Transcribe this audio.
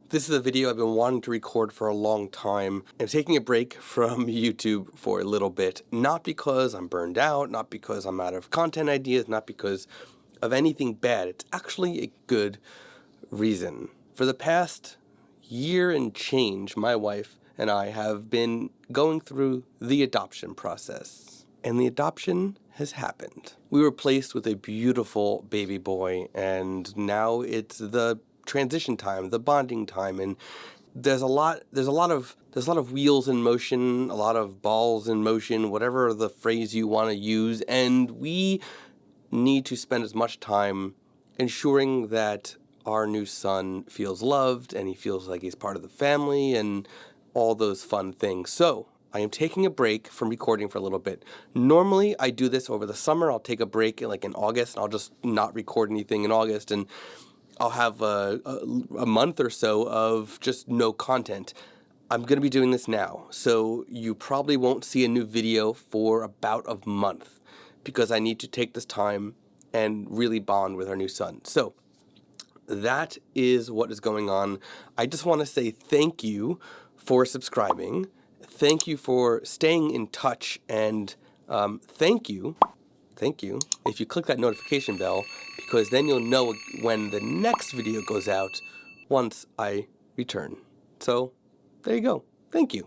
This is a video I've been wanting to record for a long time. I'm taking a break from YouTube for a little bit, not because I'm burned out, not because I'm out of content ideas, not because of anything bad. It's actually a good reason. For the past year and change, my wife and I have been going through the adoption process. And the adoption has happened. We were placed with a beautiful baby boy, and now it's the transition time, the bonding time, and there's a lot of wheels in motion, a lot of balls in motion, whatever the phrase you want to use, and we need to spend as much time ensuring that our new son feels loved and he feels like he's part of the family and all those fun things. So I am taking a break from recording for a little bit. Normally I do this over the summer. I'll take a break in August, and I'll just not record anything in August, and I'll have a month or so of just no content. I'm going to be doing this now, so you probably won't see a new video for about a month because I need to take this time and really bond with our new son. So that is what is going on. I just want to say thank you for subscribing. Thank you for staying in touch, and thank you if you click that notification bell, because then you'll know when the next video goes out once I return. So there you go. Thank you.